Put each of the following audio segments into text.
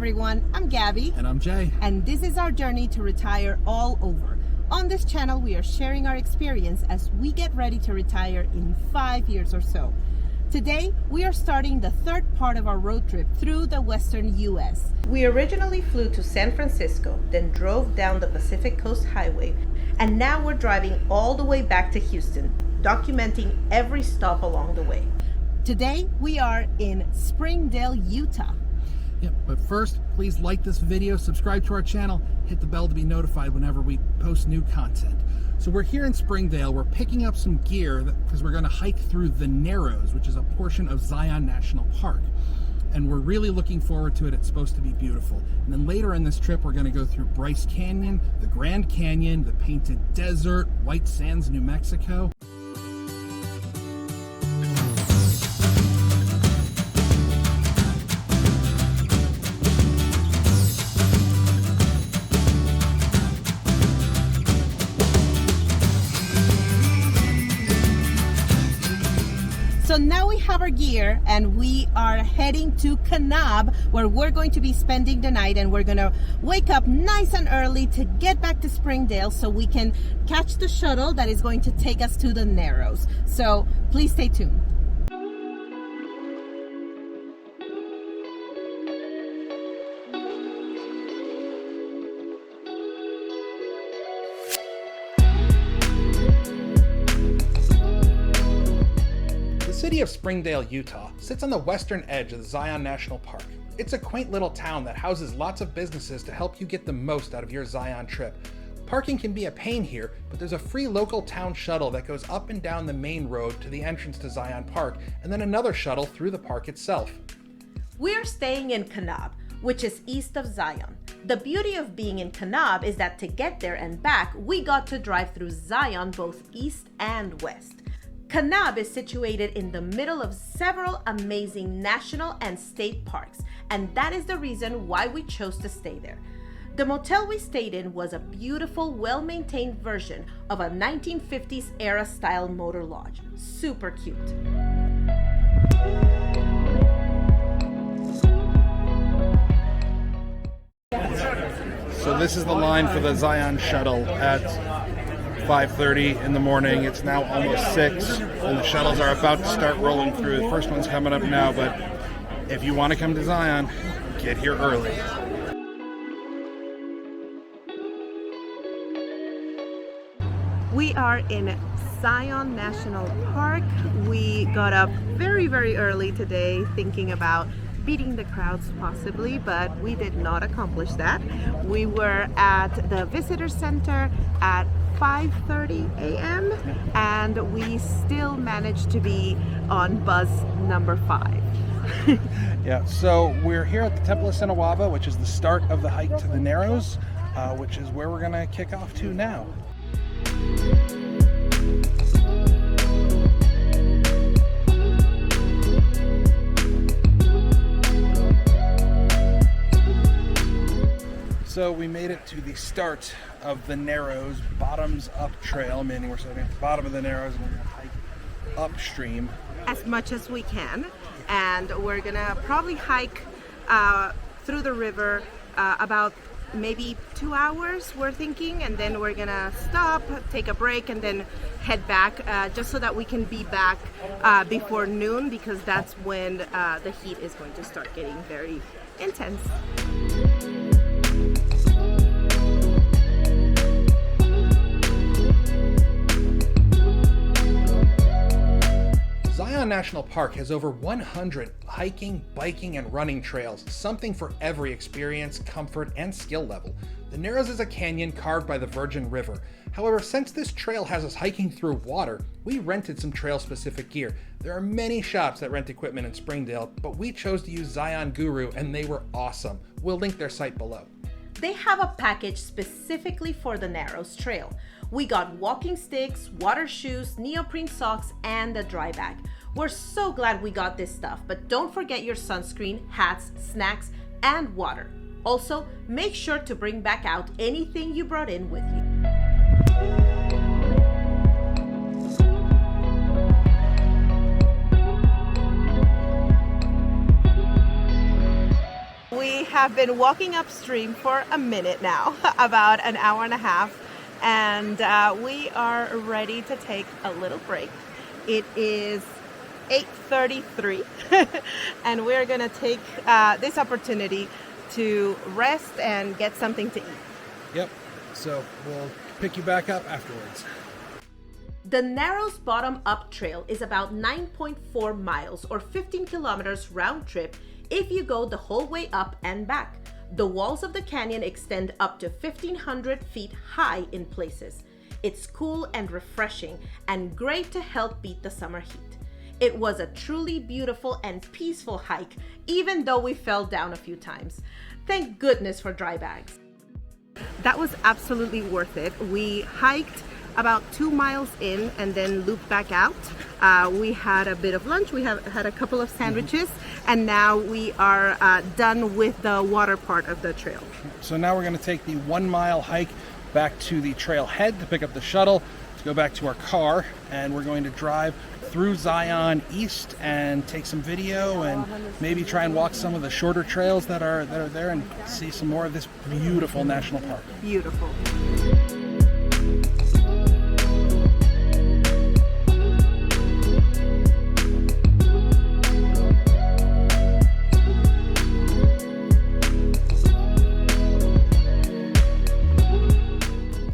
everyone, I'm Gabby. And I'm Jay. And this is our journey to retire all over. On this channel, we are sharing our experience as we get ready to retire in 5 years or so. Today, we are starting the third part of our road trip through the western U.S. We originally flew to San Francisco, then drove down the Pacific Coast Highway, and now we're driving all the way back to Houston, documenting every stop along the way. Today, we are in Springdale, Utah. Yeah, but first, please like this video, subscribe to our channel, hit the bell to be notified whenever we post new content. So we're here in Springdale. We're picking up some gear because we're going to hike through the Narrows, which is a portion of Zion National Park. And we're really looking forward to it. It's supposed to be beautiful. And then later in this trip, we're going to go through Bryce Canyon, the Grand Canyon, the Painted Desert, White Sands, New Mexico. So now we have our gear and we are heading to Kaibab, where we're going to be spending the night, and we're gonna wake up nice and early to get back to Springdale so we can catch the shuttle that is going to take us to the Narrows. So please stay tuned. The city of Springdale, Utah, sits on the western edge of the Zion National Park. It's a quaint little town that houses lots of businesses to help you get the most out of your Zion trip. Parking can be a pain here, but there's a free local town shuttle that goes up and down the main road to the entrance to Zion Park, and then another shuttle through the park itself. We're staying in Kaibab, which is east of Zion. The beauty of being in Kaibab is that to get there and back, we got to drive through Zion both east and west. Kaibab is situated in the middle of several amazing national and state parks, and that is the reason why we chose to stay there. The motel we stayed in was a beautiful, well-maintained version of a 1950s era style motor lodge. Super cute. So this is the line for the Zion shuttle at 5:30 in the morning. It's now almost 6, and the shuttles are about to start rolling through. The first one's coming up now, but if you want to come to Zion, get here early. We are in Zion National Park. We got up very, very early today thinking about beating the crowds possibly, but we did not accomplish that. We were at the visitor center at 5:30 a.m. and we still managed to be on bus number 5. Yeah, so we're here at the Temple of Sinawava, which is the start of the hike to the Narrows, which is where we're going to kick off to now. So we made it to the start of the Narrows bottoms up trail, meaning we're starting at the bottom of the Narrows and we're gonna hike upstream. As much as we can, and we're gonna probably hike through the river about maybe 2 hours, we're thinking, and then we're gonna stop, take a break, and then head back just so that we can be back before noon, because that's when the heat is going to start getting very intense. Zion National Park has over 100 hiking, biking, and running trails, something for every experience, comfort, and skill level. The Narrows is a canyon carved by the Virgin River. However, since this trail has us hiking through water, we rented some trail-specific gear. There are many shops that rent equipment in Springdale, but we chose to use Zion Guru, and they were awesome. We'll link their site below. They have a package specifically for the Narrows Trail. We got walking sticks, water shoes, neoprene socks, and a dry bag. We're so glad we got this stuff, but don't forget your sunscreen, hats, snacks, and water. Also, make sure to bring back out anything you brought in with you. We have been walking upstream for a minute now, about an hour and a half, and we are ready to take a little break. It is 8:33 and we're gonna take this opportunity to rest and get something to eat. Yep, so we'll pick you back up afterwards. The Narrows Bottom Up Trail is about 9.4 miles or 15 kilometers round trip if you go the whole way up and back. The walls of the canyon extend up to 1,500 feet high in places. It's cool and refreshing and great to help beat the summer heat. It was a truly beautiful and peaceful hike, even though we fell down a few times. Thank goodness for dry bags. That was absolutely worth it. We hiked about 2 miles in and then looped back out. We had a bit of lunch, we have had a couple of sandwiches, and now we are done with the water part of the trail. So now we're going to take the 1 mile hike back to the trailhead to pick up the shuttle, to go back to our car, and we're going to drive through Zion east and take some video and maybe try and walk some of the shorter trails that are there and see some more of this beautiful national park. Beautiful.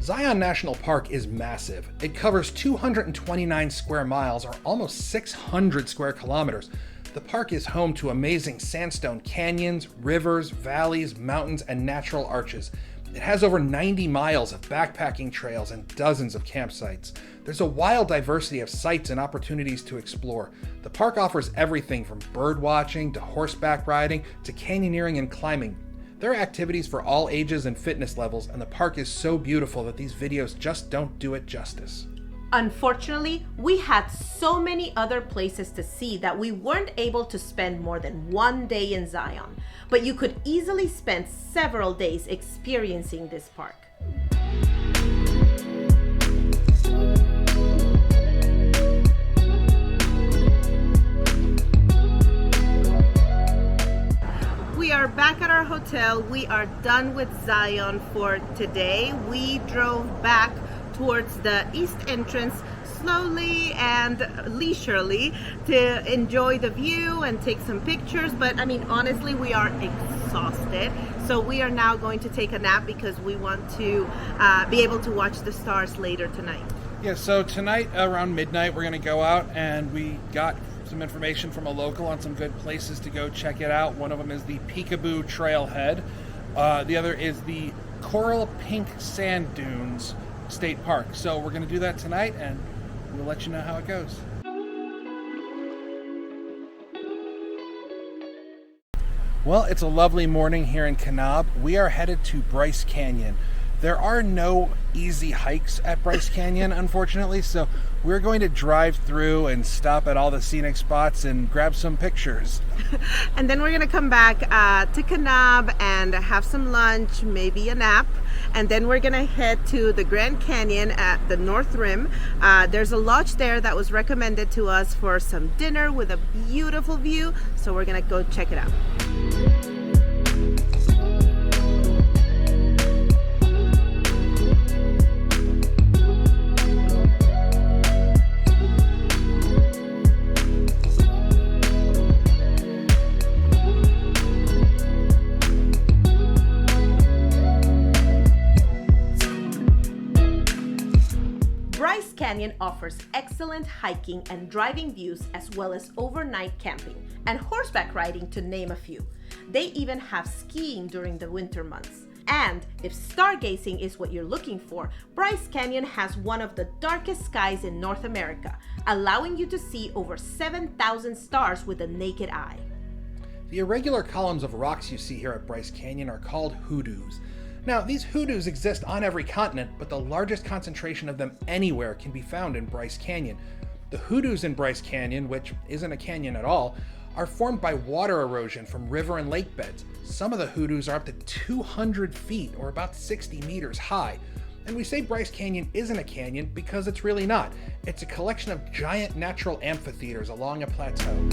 Zion National Park is massive. It covers 229 square miles, or almost 600 square kilometers. The park is home to amazing sandstone canyons, rivers, valleys, mountains, and natural arches. It has over 90 miles of backpacking trails and dozens of campsites. There's a wild diversity of sites and opportunities to explore. The park offers everything from bird watching to horseback riding to canyoneering and climbing. There are activities for all ages and fitness levels, and the park is so beautiful that these videos just don't do it justice. Unfortunately, we had so many other places to see that we weren't able to spend more than 1 day in Zion, but you could easily spend several days experiencing this park. We are back at our hotel. We are done with Zion for today. We drove back towards the east entrance slowly and leisurely to enjoy the view and take some pictures. But I mean, honestly, we are exhausted. So we are now going to take a nap because we want to be able to watch the stars later tonight. Yeah, so tonight around midnight, we're going to go out, and we got some information from a local on some good places to go check it out. One of them is the Peekaboo Trailhead. The other is the Coral Pink Sand Dunes State Park. So we're going to do that tonight, and we'll let you know how it goes. Well, it's a lovely morning here in Kanab. We are headed to Bryce Canyon. There are no easy hikes at Bryce Canyon, unfortunately, so we're going to drive through and stop at all the scenic spots and grab some pictures. And then we're going to come back to Kanab and have some lunch, maybe a nap, and then we're going to head to the Grand Canyon at the North Rim. There's a lodge there that was recommended to us for some dinner with a beautiful view, so we're going to go check it out. Bryce Canyon offers excellent hiking and driving views, as well as overnight camping and horseback riding, to name a few. They even have skiing during the winter months. And if stargazing is what you're looking for, Bryce Canyon has one of the darkest skies in North America, allowing you to see over 7,000 stars with the naked eye. The irregular columns of rocks you see here at Bryce Canyon are called hoodoos. Now, these hoodoos exist on every continent, but the largest concentration of them anywhere can be found in Bryce Canyon. The hoodoos in Bryce Canyon, which isn't a canyon at all, are formed by water erosion from river and lake beds. Some of the hoodoos are up to 200 feet, or about 60 meters high. And we say Bryce Canyon isn't a canyon because it's really not. It's a collection of giant natural amphitheaters along a plateau.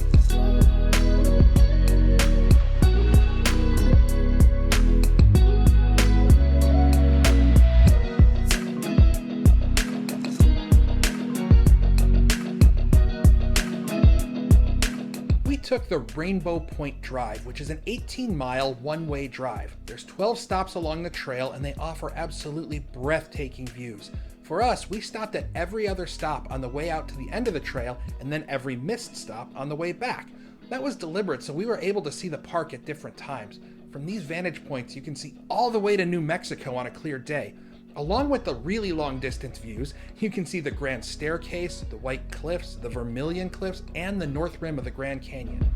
took the Rainbow Point Drive, which is an 18-mile one-way drive. There's 12 stops along the trail, and they offer absolutely breathtaking views. For us, we stopped at every other stop on the way out to the end of the trail, and then every missed stop on the way back. That was deliberate, so we were able to see the park at different times. From these vantage points, you can see all the way to New Mexico on a clear day. Along with the really long distance views, you can see the Grand Staircase, the White Cliffs, the Vermilion Cliffs, and the North Rim of the Grand Canyon.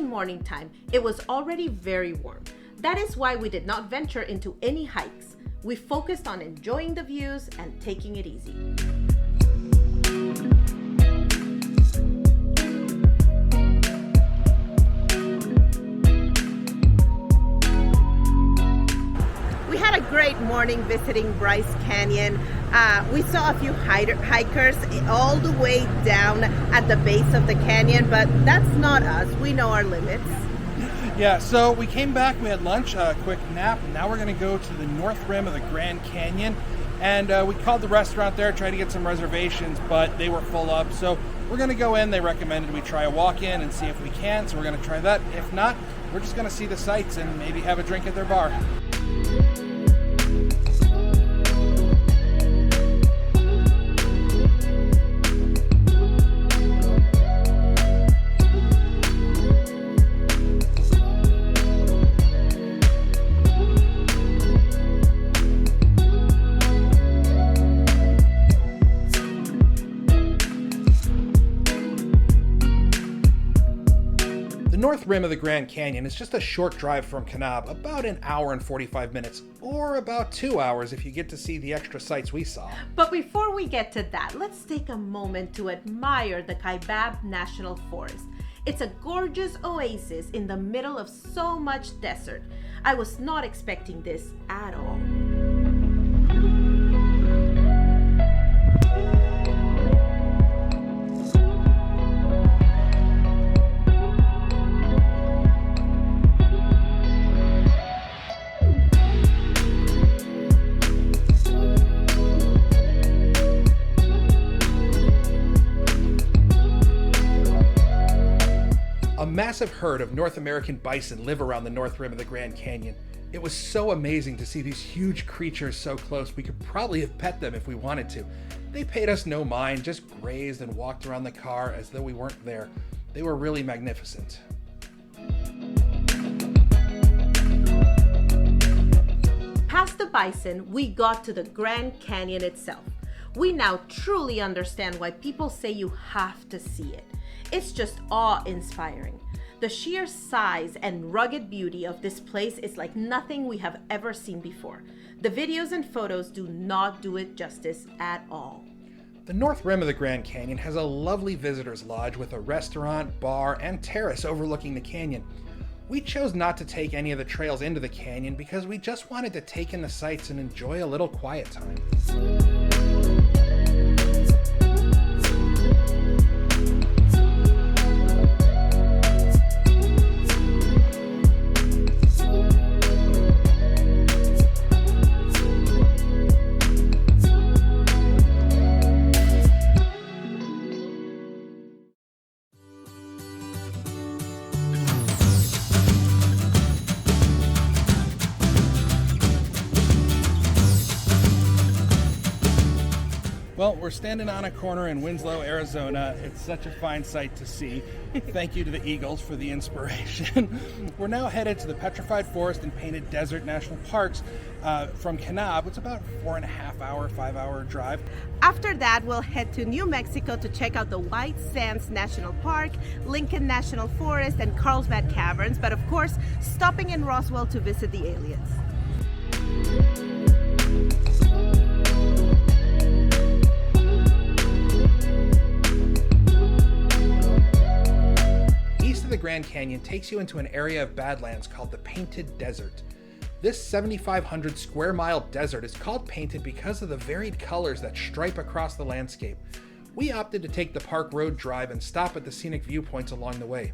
Morning time, it was already very warm. That is why we did not venture into any hikes. We focused on enjoying the views and taking it easy. We had a great morning visiting Bryce Canyon. We saw a few hikers all the way down at the base of the canyon, but that's not us. We know our limits. Yeah, so we came back, we had lunch, a quick nap, and now we're going to go to the North Rim of the Grand Canyon. And we called the restaurant there, tried to get some reservations, but they were full up. So we're going to go in. They recommended we try a walk-in and see if we can, so we're going to try that. If not, we're just going to see the sights and maybe have a drink at their bar. The North Rim of the Grand Canyon is just a short drive from Kanab, about an hour and 45 minutes, or about 2 hours if you get to see the extra sights we saw. But before we get to that, let's take a moment to admire the Kaibab National Forest. It's a gorgeous oasis in the middle of so much desert. I was not expecting this at all. A massive herd of North American bison live around the North Rim of the Grand Canyon. It was so amazing to see these huge creatures so close. We could probably have pet them if we wanted to. They paid us no mind, just grazed and walked around the car as though we weren't there. They were really magnificent. Past the bison, we got to the Grand Canyon itself. We now truly understand why people say you have to see it. It's just awe-inspiring. The sheer size and rugged beauty of this place is like nothing we have ever seen before. The videos and photos do not do it justice at all. The North Rim of the Grand Canyon has a lovely visitor's lodge with a restaurant, bar, and terrace overlooking the canyon. We chose not to take any of the trails into the canyon because we just wanted to take in the sights and enjoy a little quiet time. Well, we're standing on a corner in Winslow, Arizona. It's such a fine sight to see. Thank you to the Eagles for the inspiration. We're now headed to the Petrified Forest and Painted Desert National Parks from Kanab. It's about 4.5-hour, 5-hour drive. After that, we'll head to New Mexico to check out the White Sands National Park, Lincoln National Forest, and Carlsbad Caverns, but of course, stopping in Roswell to visit the aliens. The Grand Canyon takes you into an area of Badlands called the Painted Desert. This 7,500 square mile desert is called painted because of the varied colors that stripe across the landscape. We opted to take the Park Road Drive and stop at the scenic viewpoints along the way.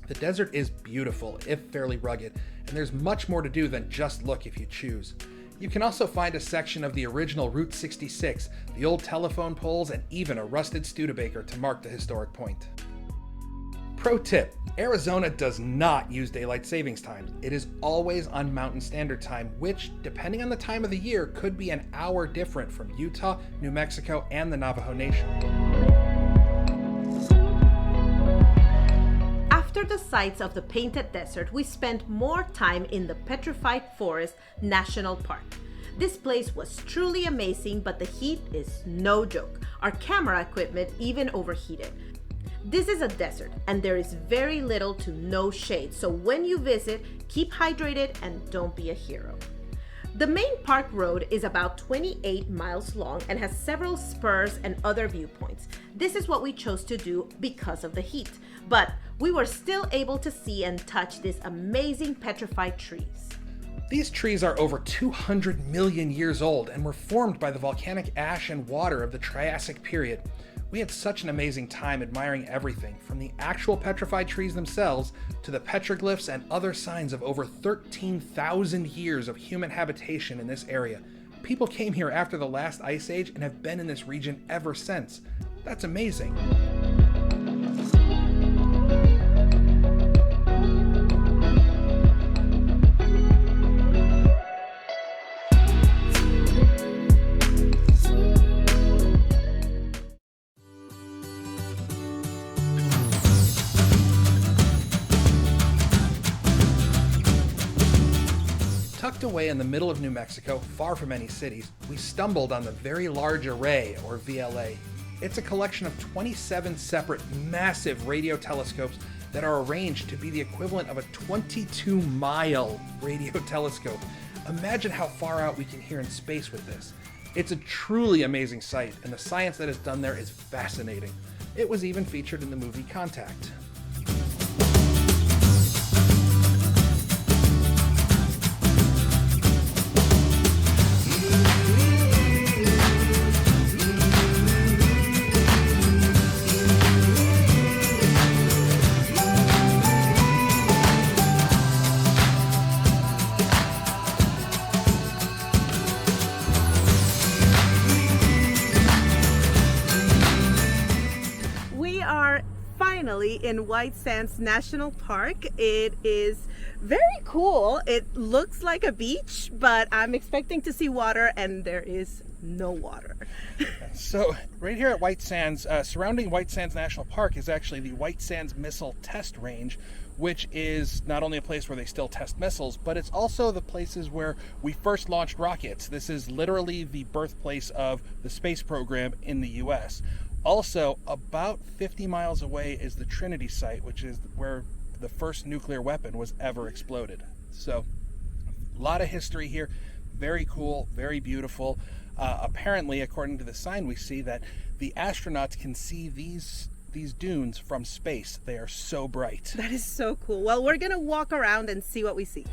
The desert is beautiful, if fairly rugged, and there's much more to do than just look if you choose. You can also find a section of the original Route 66, the old telephone poles, and even a rusted Studebaker to mark the historic point. Pro tip, Arizona does not use daylight savings time. It is always on Mountain Standard Time, which, depending on the time of the year, could be an hour different from Utah, New Mexico, and the Navajo Nation. After the sights of the Painted Desert, we spent more time in the Petrified Forest National Park. This place was truly amazing, but the heat is no joke. Our camera equipment even overheated. This is a desert, and there is very little to no shade, so when you visit, keep hydrated and don't be a hero. The main park road is about 28 miles long and has several spurs and other viewpoints. This is what we chose to do because of the heat, but we were still able to see and touch these amazing petrified trees. These trees are over 200 million years old and were formed by the volcanic ash and water of the Triassic period. We had such an amazing time admiring everything, from the actual petrified trees themselves to the petroglyphs and other signs of over 13,000 years of human habitation in this area. People came here after the last ice age and have been in this region ever since. That's amazing. Tucked away in the middle of New Mexico, far from any cities, we stumbled on the Very Large Array, or VLA. It's a collection of 27 separate, massive radio telescopes that are arranged to be the equivalent of a 22-mile radio telescope. Imagine how far out we can hear in space with this. It's a truly amazing sight, and the science that is done there is fascinating. It was even featured in the movie Contact. In White Sands National Park. It is very cool. It looks like a beach, but I'm expecting to see water, and there is no water. So right here at White Sands, surrounding White Sands National Park is actually the White Sands Missile Test Range, which is not only a place where they still test missiles, but it's also the places where we first launched rockets. This is literally the birthplace of the space program in the US. Also, about 50 miles away is the Trinity site, which is where the first nuclear weapon was ever exploded. So, a lot of history here. Very cool, very beautiful. Apparently, according to the sign, we see that the astronauts can see these dunes from space. They are so bright. That is so cool. Well, we're gonna walk around and see what we see.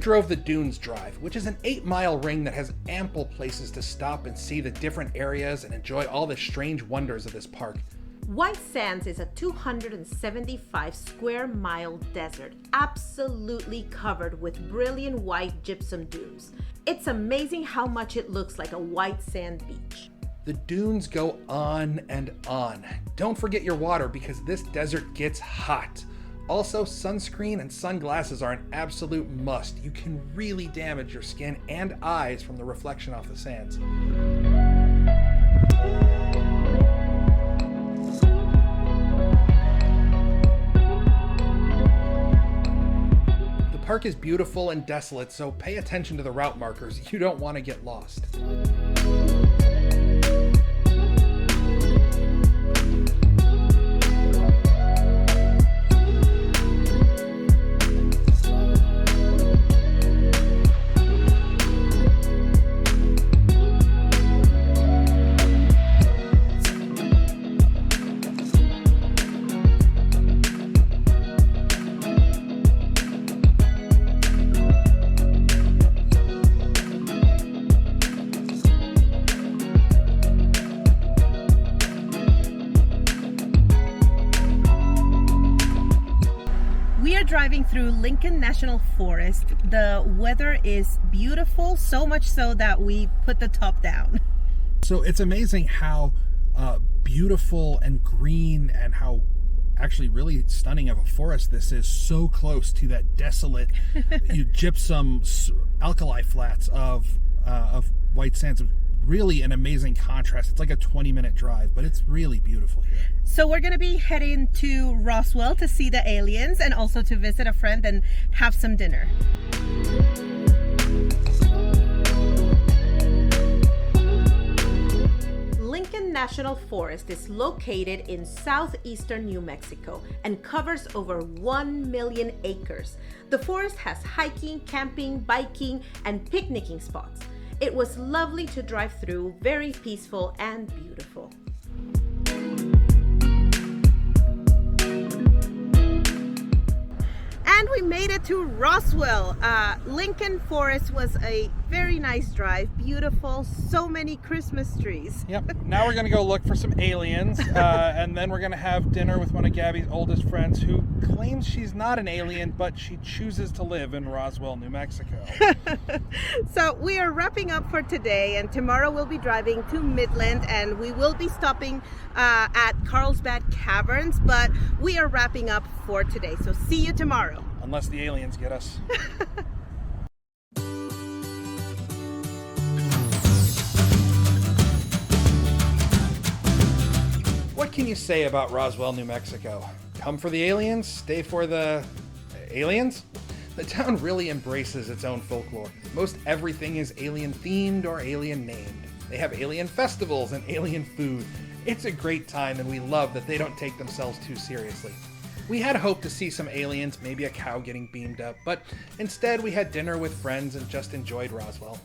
Drove the Dunes Drive, which is an 8-mile ring that has ample places to stop and see the different areas and enjoy all the strange wonders of this park. White Sands is a 275 square mile desert, absolutely covered with brilliant white gypsum dunes. It's amazing how much it looks like a white sand beach. The dunes go on and on. Don't forget your water because this desert gets hot. Also, sunscreen and sunglasses are an absolute must. You can really damage your skin and eyes from the reflection off the sands. The park is beautiful and desolate, so pay attention to the route markers. You don't want to get lost. Driving through Lincoln National Forest. The weather is beautiful, so much so that we put the top down. So it's amazing how beautiful and green and how actually really stunning of a forest this is, so close to that desolate gypsum alkali flats of white sands. Really an amazing contrast. It's like a 20-minute drive, but it's really beautiful here. So we're going to be heading to Roswell to see the aliens and also to visit a friend and have some dinner. Lincoln National Forest is located in southeastern New Mexico and covers over 1 million acres. The forest has hiking, camping, biking, and picnicking spots. It was lovely to drive through, very peaceful and beautiful. And we made it to Roswell. Lincoln Forest was a very nice drive, beautiful, so many Christmas trees. Yep, now we're gonna go look for some aliens, and then we're gonna have dinner with one of Gabby's oldest friends who claims she's not an alien, but she chooses to live in Roswell, New Mexico. So we are wrapping up for today, and tomorrow we'll be driving to Midland, and we will be stopping at Carlsbad Caverns, but we are wrapping up for today. So see you tomorrow. Unless the aliens get us. What can you say about Roswell, New Mexico? Come for the aliens, stay for the aliens? The town really embraces its own folklore. Most everything is alien themed or alien named. They have alien festivals and alien food. It's a great time, and we love that they don't take themselves too seriously. We had hoped to see some aliens, maybe a cow getting beamed up, but instead we had dinner with friends and just enjoyed Roswell.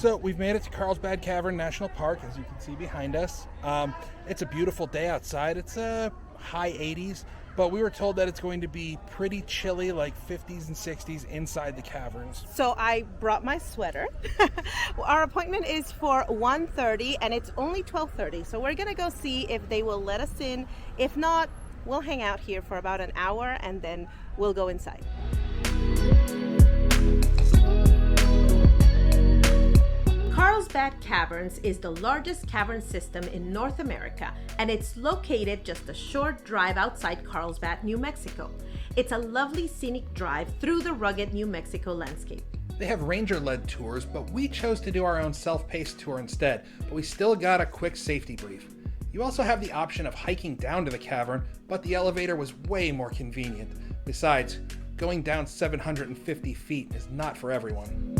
So we've made it to Carlsbad Cavern National Park, as you can see behind us. It's a beautiful day outside. It's high 80s, but we were told that it's going to be pretty chilly, like 50s and 60s inside the caverns. So I brought my sweater. Our appointment is for 1:30 and it's only 12:30. So we're gonna go see if they will let us in. If not, we'll hang out here for about an hour and then we'll go inside. Carlsbad Caverns is the largest cavern system in North America, and it's located just a short drive outside Carlsbad, New Mexico. It's a lovely scenic drive through the rugged New Mexico landscape. They have ranger-led tours, but we chose to do our own self-paced tour instead, but we still got a quick safety brief. You also have the option of hiking down to the cavern, but the elevator was way more convenient. Besides, going down 750 feet is not for everyone.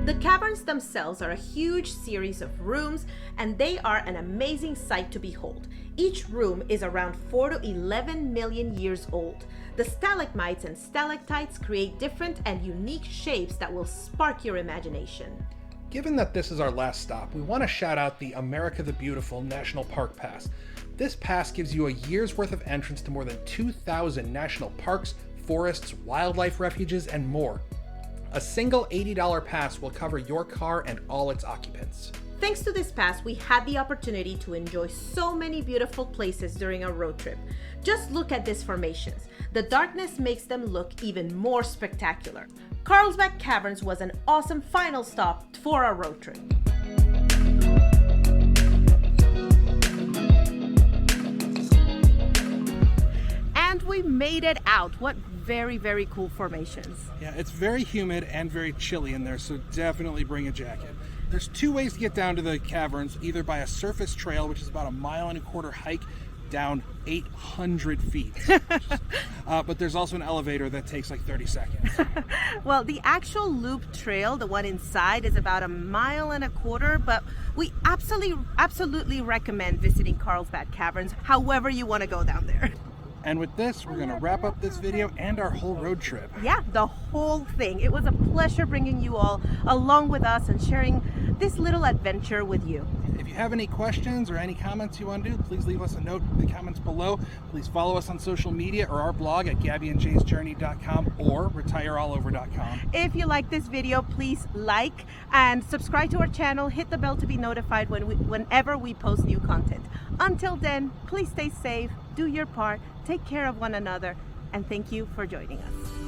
The caverns themselves are a huge series of rooms, and they are an amazing sight to behold. Each room is around 4 to 11 million years old. The stalagmites and stalactites create different and unique shapes that will spark your imagination. Given that this is our last stop, we want to shout out the America the Beautiful National Park Pass. This pass gives you a year's worth of entrance to more than 2,000 national parks, forests, wildlife refuges, and more. A single $80 pass will cover your car and all its occupants. Thanks to this pass, we had the opportunity to enjoy so many beautiful places during our road trip. Just look at these formations. The darkness makes them look even more spectacular. Carlsbad Caverns was an awesome final stop for our road trip. And we made it out. What very, very cool formations. Yeah, it's very humid and very chilly in there, so definitely bring a jacket. There's two ways to get down to the caverns, either by a surface trail, which is about a 1.25 mile hike down 800 feet. But there's also an elevator that takes like 30 seconds. Well, the actual loop trail, the one inside, is about 1.25 miles, but we absolutely recommend visiting Carlsbad Caverns, however you want to go down there. And with this, we're going to wrap up this video and our whole road trip. Yeah, the whole thing. It was a pleasure bringing you all along with us and sharing this little adventure with you. If you have any questions or any comments you want to do, please leave us a note in the comments below. Please follow us on social media or our blog at gabbyandjaysjourney.com or retireallover.com. If you like this video, please like and subscribe to our channel. Hit the bell to be notified whenever we post new content. Until then, please stay safe, do your part, take care of one another, and thank you for joining us.